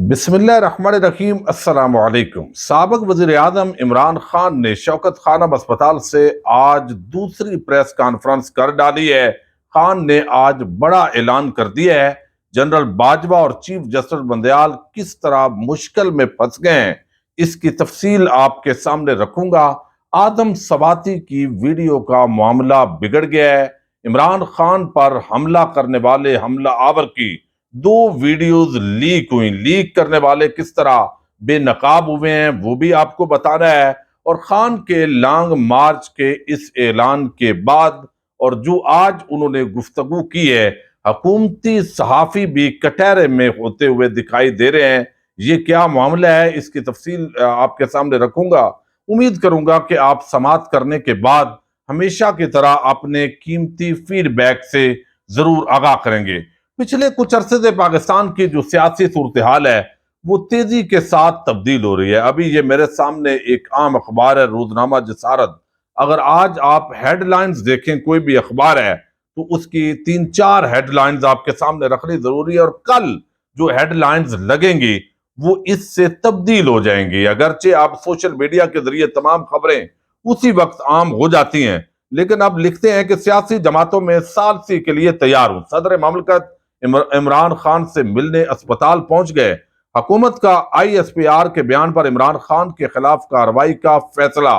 बिस्मिल्लाहिर्रहमानिर्रहीम। अस्सलाम वालेकुम। साबिक वज़ीर आज़म इमरान खान ने शौकत खानम अस्पताल से आज दूसरी प्रेस कॉन्फ्रेंस कर डाली है। खान ने आज बड़ा ऐलान कर दिया है। जनरल बाजवा और चीफ जस्टिस बंदयाल किस तरह मुश्किल में फंस गए हैं, इसकी तफसील आपके सामने रखूंगा। आदम सवाती की वीडियो का मामला बिगड़ गया है। इमरान खान पर हमला करने वाले हमला आवर की दो वीडियोस लीक हुई। लीक करने वाले किस तरह बेनकाब हुए हैं वो भी आपको बताना है। और खान के लॉन्ग मार्च के इस ऐलान के बाद और जो आज उन्होंने गुफ्तगू की है, हुकूमती सहाफी भी कटहरे में होते हुए दिखाई दे रहे हैं। ये क्या मामला है, इसकी तफसील आपके सामने रखूंगा। उम्मीद करूंगा कि आप समाअत करने के बाद हमेशा की तरह अपने कीमती फीडबैक से जरूर आगाह करेंगे। पिछले कुछ अरसे से पाकिस्तान की जो सियासी सूरत हाल है वो तेजी के साथ तब्दील हो रही है। अभी ये मेरे सामने एक आम अखबार है, रोजनामा जसारत। अगर आज आप हेडलाइंस देखें, कोई भी अखबार है तो उसकी तीन चार हेडलाइंस आपके सामने रखनी जरूरी है। और कल जो हेडलाइंस लगेंगी वो इससे तब्दील हो जाएंगी। अगरचे आप सोशल मीडिया के जरिए तमाम खबरें उसी वक्त आम हो जाती हैं, लेकिन अब लिखते हैं कि सियासी जमातों में सालसी के लिए तैयार हूं। सदर ममलकत इमरान खान से मिलने अस्पताल पहुंच गए। हुकूमत का ISPR के बयान पर इमरान खान के खिलाफ कार्रवाई का फैसला।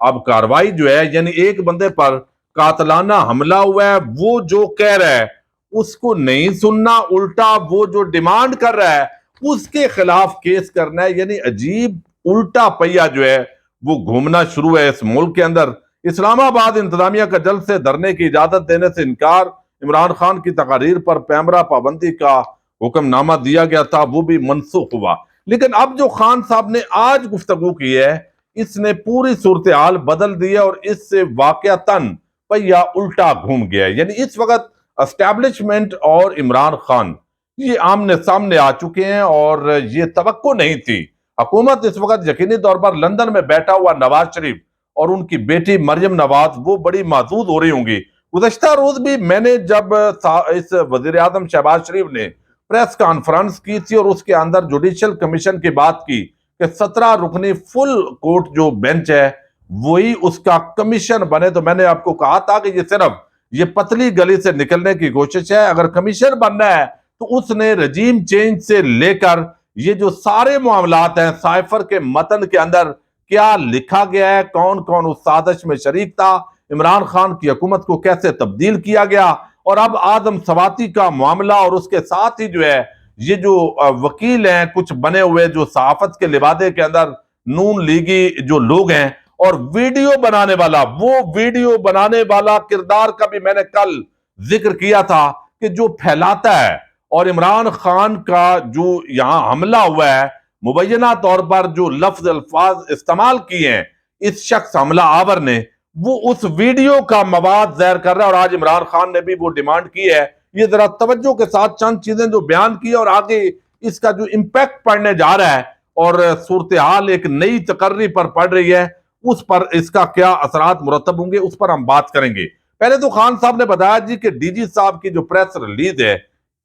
अब कार्रवाई जो है यानी एक बंदे पर कातलाना हमला हुआ है, वो जो कह रहा है उसको नहीं सुनना, उल्टा वो जो डिमांड कर रहा है उसके खिलाफ केस करना है। यानी अजीब उल्टा पहिया जो है वो घूमना शुरू है इस मुल्क के अंदर। इस्लामाबाद इंतजामिया का जल्द से धरने की इजाजत देने से इनकार। इमरान खान की तकारीर पर पैमरा पाबंदी का हुक्मनामा दिया गया था, वो भी मनसूख हुआ। लेकिन अब जो खान साहब ने आज गुफ्तगू की है इसने पूरी सूरत हाल बदल दी है और इससे वाकयातन पहिया उल्टा घूम गया है। यानी इस वक्त एस्टैब्लिशमेंट और इमरान खान ये आमने सामने आ चुके हैं और ये तवक्को नहीं थी। हुकूमत इस वक्त यकीनी तौर पर लंदन में बैठा हुआ नवाज शरीफ और उनकी बेटी मरियम नवाज वो बड़ी महसूद हो रही होंगी। गुज़श्ता रोज भी मैंने जब इस वजीर आजम शहबाज शरीफ ने प्रेस कॉन्फ्रेंस की थी और उसके अंदर जुडिशियल कमीशन की बात की कि 17 रुकनी फुल कोर्ट जो बेंच है वही उसका कमीशन बने, तो मैंने आपको कहा था कि ये सिर्फ ये पतली गली से निकलने की कोशिश है। अगर कमीशन बनना है तो उसने रजीम चेंज से लेकर ये जो सारे मामलात हैं, साइफर के मतन के अंदर क्या लिखा गया है, कौन कौन उस साजिश में शरीक था, इमरान खान की हुकूमत को कैसे तब्दील किया गया, और अब आदम सवाती का मामला और उसके साथ ही जो है ये जो वकील हैं कुछ बने हुए जो सहाफत के लिबादे के अंदर नून लीगी जो लोग हैं, और वीडियो बनाने वाला, वो वीडियो बनाने वाला किरदार का भी मैंने कल जिक्र किया था कि जो फैलाता है। और इमरान खान का जो यहां हमला हुआ है, मुबैना तौर पर जो लफ्ज अल्फाज इस्तेमाल किए हैं इस शख्स हमला आवर ने, वो उस वीडियो का मवाद ज़ाहिर कर रहा है। और आज इमरान खान ने भी वो डिमांड की है। ये जरा तवज्जो के साथ चंद चीजें जो बयान की और आगे इसका जो इम्पैक्ट पड़ने जा रहा है और सूरत हाल एक नई तकर्री पर पड़ रही है, उस पर इसका क्या असरात मुरतब होंगे उस पर हम बात करेंगे। पहले तो खान साहब ने बताया जी कि DG साहब की जो प्रेस रिलीज है,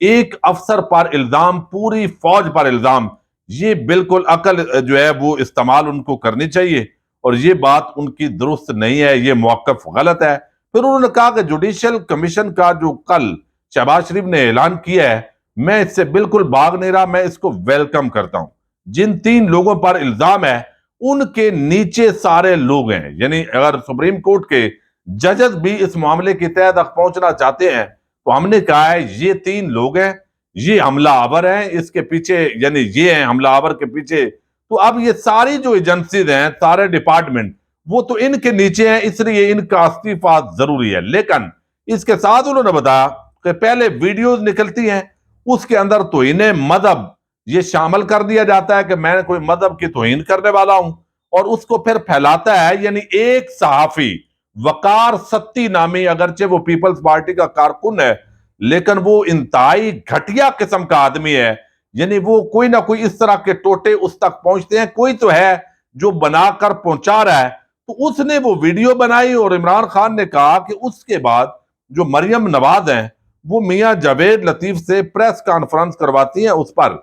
एक अफसर पर इल्जाम, पूरी फौज पर इल्जाम, ये बिल्कुल अकल जो है वो इस्तेमाल उनको करनी चाहिए और ये बात उनकी दुरुस्त नहीं है, ये मौकफ गलत है। फिर उन्होंने कहा कि जुडिशियल कमीशन का जो कल शहबाज शरीफ ने ऐलान किया है, मैं इससे बिल्कुल भाग नहीं रहा, मैं इसको वेलकम करता हूं। जिन 3 लोगों पर इल्जाम है उनके नीचे सारे लोग हैं। यानी अगर सुप्रीम कोर्ट के जजेस भी इस मामले की तह तक पहुंचना चाहते हैं तो हमने कहा है ये 3 लोग हैं, ये हमला आवर हैं, इसके पीछे यानी ये हैं हमला आवर के पीछे। तो अब ये सारी जो एजेंसीज हैं, सारे डिपार्टमेंट, वो तो इनके नीचे हैं, इसलिए इनका इस्तीफा जरूरी है। लेकिन इसके साथ उन्होंने बताया कि पहले वीडियोस निकलती हैं उसके अंदर तौहीन मजहब ये शामिल कर दिया जाता है कि मैं कोई मजहब की तौहीन करने वाला हूं, और उसको फिर फैलाता है। यानी एक सहाफी वकार सत्ती नामी, अगरचे वो पीपल्स पार्टी का कारकुन है लेकिन वो इंतहाई घटिया किस्म का आदमी है। यानी वो कोई ना कोई इस तरह के टोटे उस तक पहुंचते हैं, कोई तो है जो बनाकर पहुंचा रहा है। तो उसने वो वीडियो बनाई और इमरान खान ने कहा कि उसके बाद जो मरियम नवाज हैं वो मियां जावेद लतीफ से प्रेस कॉन्फ्रेंस करवाती हैं उस पर,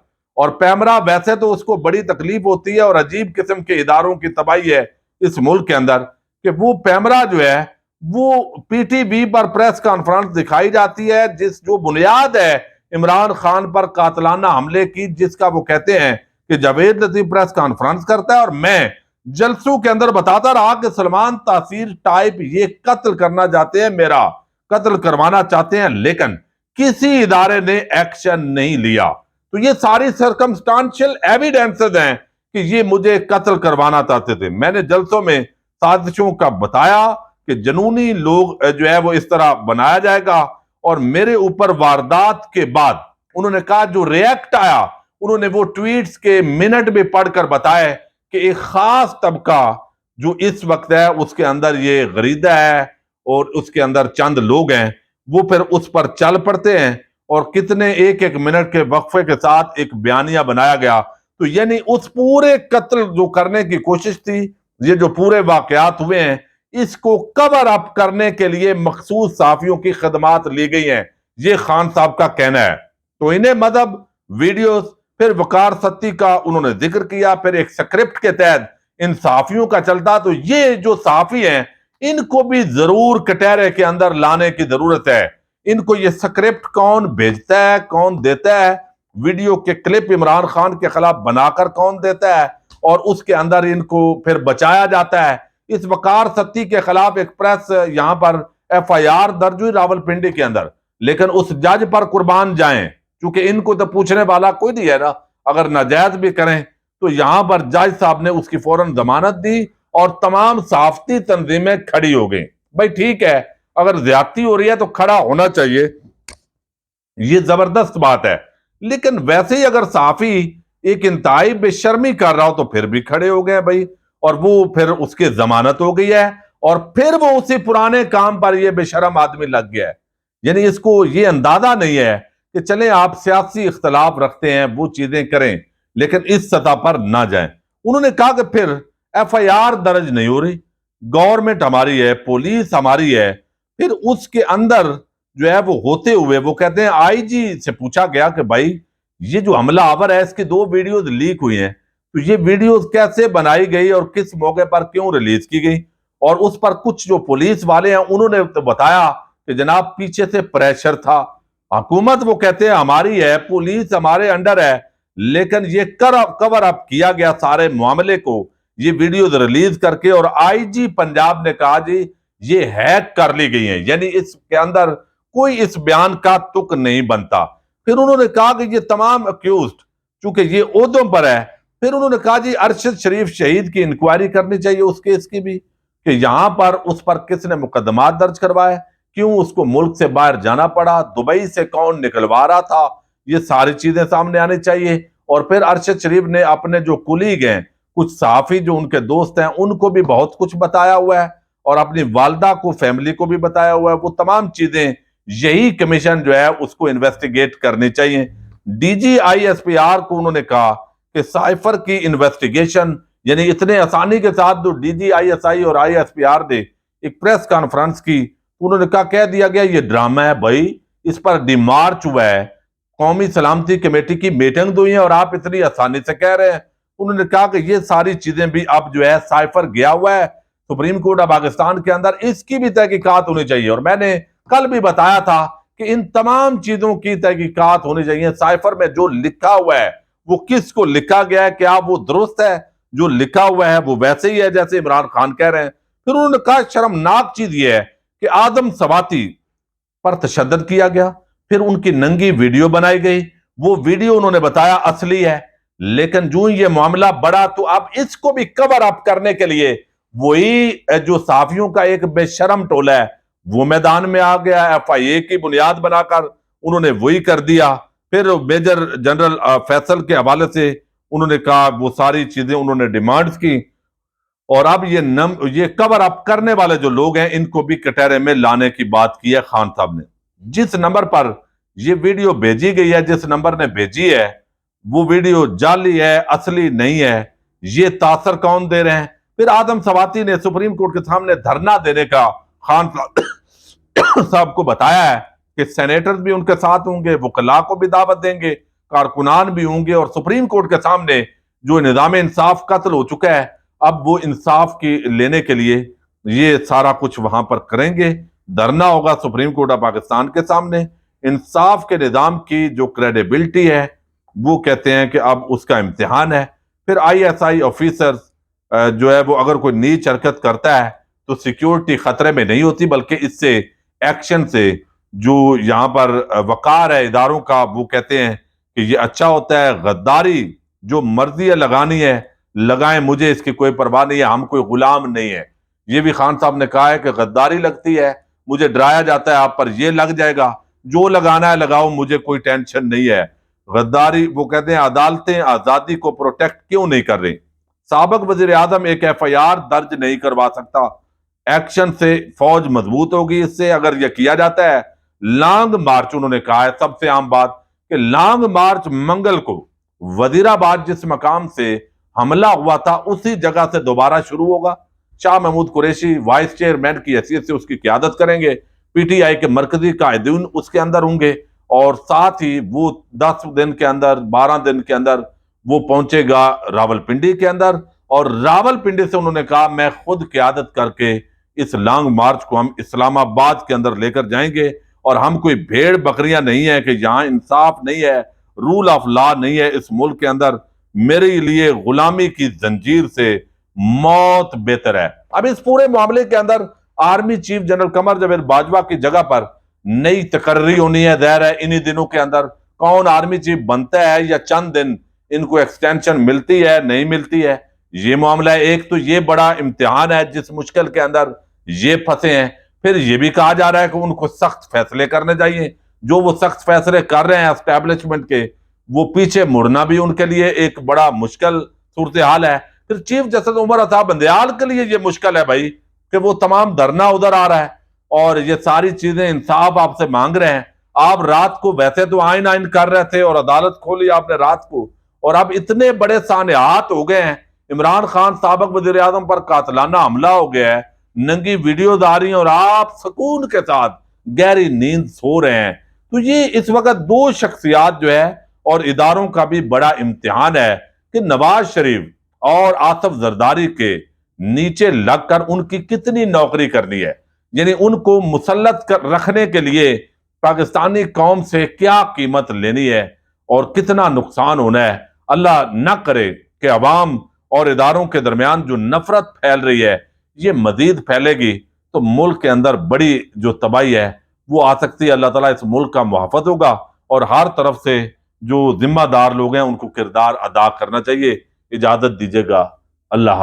और पैमरा वैसे तो उसको बड़ी तकलीफ होती है और अजीब किस्म के इदारों की तबाही है इस मुल्क के अंदर कि वो पैमरा जो है वो पीटीवी पर प्रेस कॉन्फ्रेंस दिखाई जाती है जो बुनियाद है इमरान खान पर कातलाना हमले की, जिसका वो कहते हैं कि जावेद लतीफ प्रेस कॉन्फ्रेंस करता है और मैं जलसों के अंदर बताता रहा कि सलमान तासीर टाइप ये कत्ल करना चाहते हैं, मेरा कत्ल करवाना चाहते हैं, लेकिन किसी इदारे ने एक्शन नहीं लिया। तो ये सारी सर्कमस्टांशियल एविडेंसेस हैं कि ये मुझे कत्ल करवाना चाहते थे। मैंने जलसों में साजिशों का बताया कि जनूनी लोग जो है वो इस तरह बनाया जाएगा, और मेरे ऊपर वारदात के बाद उन्होंने कहा जो रिएक्ट आया, उन्होंने वो ट्वीट्स के मिनट भी पढ़कर बताए कि एक खास तबका जो इस वक्त है उसके अंदर ये गरीदा है और उसके अंदर चंद लोग हैं, वो फिर उस पर चल पड़ते हैं और कितने एक एक मिनट के वक्फे के साथ एक बयानिया बनाया गया। तो यानी उस पूरे कत्ल जो करने की कोशिश थी, ये जो पूरे वाकयात हुए हैं, इसको कवर अप करने के लिए मखसूस साफियों की खदमात ली गई हैं, ये खान साहब का कहना है। तो इन्हें मदद वीडियोस, फिर वकार सत्ती का उन्होंने जिक्र किया, फिर एक स्क्रिप्ट के तहत इन साफियों का चलता। तो ये जो साफी हैं इनको भी जरूर कटहरे के अंदर लाने की जरूरत है। इनको ये स्क्रिप्ट कौन भेजता है, कौन देता है, वीडियो के क्लिप इमरान खान के खिलाफ बनाकर कौन देता है, और उसके अंदर इनको फिर बचाया जाता है। इस वकार सत्ती के खिलाफ एक प्रेस यहां पर एफआईआर दर्ज हुई रावलपिंडी के अंदर, लेकिन उस जज पर कुर्बान जाएं, क्योंकि इनको तो पूछने वाला कोई नहीं है ना। अगर नाजायज भी करें तो यहां पर जज साहब ने उसकी फौरन जमानत दी और तमाम सहाफती तंजीमें खड़ी हो गई। भाई ठीक है, अगर ज्यादती हो रही है तो खड़ा होना चाहिए, ये जबरदस्त बात है। लेकिन वैसे ही अगर साफी एक इंतहाई बेशर्मी कर रहा हो तो फिर भी खड़े हो गए भाई, और वो फिर उसकी जमानत हो गई है और फिर वो उसी पुराने काम पर ये बेशरम आदमी लग गया है। यानी इसको ये अंदाजा नहीं है कि चले आप सियासी इख्तलाफ रखते हैं, वो चीजें करें, लेकिन इस सतह पर ना जाएं। उन्होंने कहा कि फिर एफआईआर दर्ज नहीं हो रही, गवर्नमेंट हमारी है, पुलिस हमारी है, फिर उसके अंदर जो है वो होते हुए वो कहते हैं आईजी से पूछा गया कि भाई ये जो हमला आवर है इसकी 2 वीडियोस लीक हुई हैं, तो ये वीडियोस कैसे बनाई गई और किस मौके पर क्यों रिलीज की गई। और उस पर कुछ जो पुलिस वाले हैं उन्होंने तो बताया कि जनाब पीछे से प्रेशर था, हुकूमत वो कहते हैं हमारी है, पुलिस हमारे अंडर है, लेकिन ये कवर अप किया गया सारे मामले को ये वीडियोस रिलीज करके, और आईजी पंजाब ने कहा जी ये हैक कर ली गई है, यानी इसके अंदर कोई इस बयान का तुक नहीं बनता। फिर उन्होंने कहा कि ये तमाम अक्यूज्ड चूंकि ये ओहदों पर है, फिर उन्होंने कहा जी अरशद शरीफ शहीद की इंक्वायरी करनी चाहिए उस केस की भी, कि यहां पर उस पर किसने मुकदमा दर्ज करवाया, क्यों उसको मुल्क से बाहर जाना पड़ा, दुबई से कौन निकलवा रहा था, ये सारी चीजें सामने आनी चाहिए। और फिर अरशद शरीफ ने अपने जो कुलीग हैं, कुछ सहाफी जो उनके दोस्त हैं, उनको भी बहुत कुछ बताया हुआ है और अपनी वालदा को, फैमिली को भी बताया हुआ है। वो तमाम चीजें यही कमीशन जो है उसको इन्वेस्टिगेट करनी चाहिए। डीजी आईएसपीआर को उन्होंने कहा कि साइफर की इन्वेस्टिगेशन, यानी इतने आसानी के साथ जो डीजी आईएसआई और आईएसपीआर ने एक प्रेस कॉन्फ्रेंस की, उन्होंने कहा कह दिया गया ये ड्रामा है भाई, इस पर डिमार्च हुआ है, कौमी सलामती कमेटी की मीटिंग हुई है और आप इतनी आसानी से कह रहे हैं। उन्होंने कहा कि ये सारी चीजें भी अब जो है साइफर गया हुआ है सुप्रीम कोर्ट ऑफ पाकिस्तान के अंदर, इसकी भी तहकीकात होनी चाहिए। और मैंने कल भी बताया था कि इन तमाम चीजों की तहकीकात होनी चाहिए। साइफर में जो लिखा हुआ है वो किसको लिखा गया है, क्या वो दुरुस्त है, जो लिखा हुआ है वो वैसे ही है जैसे इमरान खान कह रहे हैं। फिर उन्होंने कहा शर्मनाक चीज ये है कि आदम सवाती पर तशद्दुद किया गया, फिर उनकी नंगी वीडियो बनाई गई, वो वीडियो उन्होंने बताया असली है, लेकिन जो ये मामला बढ़ा तो अब इसको भी कवर अप करने के लिए वही जो साफियों का एक बेशरम टोला है वो मैदान में आ गया। एफआईए की बुनियाद बनाकर उन्होंने वही कर दिया। फिर मेजर जनरल फैसल के हवाले से उन्होंने कहा, वो सारी चीजें उन्होंने डिमांड्स की, और अब ये कवर अप करने वाले जो लोग हैं इनको भी कटहरे में लाने की बात की है खान साहब ने। जिस नंबर पर ये वीडियो भेजी गई है, जिस नंबर ने भेजी है, वो वीडियो जाली है, असली नहीं है, ये तासर कौन दे रहे हैं। फिर आदम सवाती ने सुप्रीम कोर्ट के सामने धरना देने का खान साहब को बताया है कि सेनेटर्स भी उनके साथ होंगे, वकला को भी दावत देंगे, कारकुनान भी होंगे और सुप्रीम कोर्ट के सामने जो निज़ाम इंसाफ कत्ल हो चुका है, अब वो इंसाफ की लेने के लिए ये सारा कुछ वहां पर करेंगे। धरना होगा सुप्रीम कोर्ट ऑफ पाकिस्तान के सामने। इंसाफ के निज़ाम की जो क्रेडिबिलिटी है वो कहते हैं कि अब उसका इम्तिहान है। फिर ISI ऑफिसर्स जो है वो अगर कोई नीच हरकत करता है तो सिक्योरिटी खतरे में नहीं होती, बल्कि इससे एक्शन से जो यहाँ पर वकार है इदारों का, वो कहते हैं कि ये अच्छा होता है। गद्दारी जो मर्जी है लगानी है लगाएं, मुझे इसकी कोई परवाह नहीं है, हम कोई गुलाम नहीं है। ये भी खान साहब ने कहा है कि गद्दारी लगती है, मुझे डराया जाता है आप पर ये लग जाएगा, जो लगाना है लगाओ, मुझे कोई टेंशन नहीं है। गद्दारी, वो कहते हैं अदालतें आजादी को प्रोटेक्ट क्यों नहीं कर रही। साबिक वजीर आजम एक FIR दर्ज नहीं करवा सकता, एक्शन से फौज मजबूत होगी। इससे अगर यह किया जाता है, लॉन्ग मार्च, उन्होंने कहा है सबसे आम बात कि लॉन्ग मार्च मंगल को वजीराबाद जिस मकाम से हमला हुआ था उसी जगह से दोबारा शुरू होगा। शाह महमूद कुरैशी वाइस चेयरमैन की हैसियत से उसकी क़यादत करेंगे, PTI के मरकजी कायदीन उसके अंदर होंगे और साथ ही वो 10 दिन के अंदर 12 दिन के अंदर वो पहुंचेगा रावलपिंडी के अंदर। और रावलपिंडी से उन्होंने कहा मैं खुद क़यादत करके इस लॉन्ग मार्च को हम इस्लामाबाद के अंदर लेकर जाएंगे। और हम कोई भेड़ बकरियां नहीं है कि यहां इंसाफ नहीं है, रूल ऑफ लॉ नहीं है इस मुल्क के अंदर, मेरे लिए गुलामी की जंजीर से मौत बेहतर है। अब इस पूरे मामले के अंदर army chief general Qamar Javed Bajwa की जगह पर नई तकर्री होनी है। ज़ाहिर है इन्हीं दिनों के अंदर कौन आर्मी चीफ बनता है या चंद दिन इनको एक्सटेंशन मिलती है नहीं मिलती है, ये मामला है। एक तो ये बड़ा इम्तिहान है जिस मुश्किल के अंदर ये फंसे हैं। फिर ये भी कहा जा रहा है कि उनको सख्त फैसले करने चाहिए, जो वो सख्त फैसले कर रहे हैं एस्टेब्लिशमेंट के, वो पीछे मुड़ना भी उनके लिए एक बड़ा मुश्किल सूरत हाल है। फिर चीफ जस्टिस उमर अता बंदयाल के लिए ये मुश्किल है भाई कि वो तमाम धरना उधर आ रहा है और ये सारी चीजें इंसाफ आपसे मांग रहे हैं। आप रात को वैसे तो आइन आइन कर रहे थे और अदालत खोली आपने रात को, और अब इतने बड़े सानियात हो गए हैं। इमरान खान साबिक वजीर आजम पर कातलाना हमला हो गया है, नंगी वीडियोज आ रही हैं और आप सुकून के साथ गहरी नींद सो रहे हैं। तो ये इस वक्त दो शख्सियात जो है और इदारों का भी बड़ा इम्तिहान है कि नवाज शरीफ और आसिफ जरदारी के नीचे लगकर उनकी कितनी नौकरी करनी है, यानी उनको मुसल्लत कर रखने के लिए पाकिस्तानी कौम से क्या कीमत लेनी है और कितना नुकसान होना है। अल्लाह न करे कि अवाम और इदारों के दरमियान जो नफरत फैल रही है ये मजीद फैलेगी तो मुल्क के अंदर बड़ी जो तबाही है वो आ सकती है। अल्लाह ताला इस मुल्क का मुहाफ़िज़ होगा और हर तरफ से जो जिम्मेदार लोग हैं उनको किरदार अदा करना चाहिए। इजाजत दीजिएगा, अल्लाह।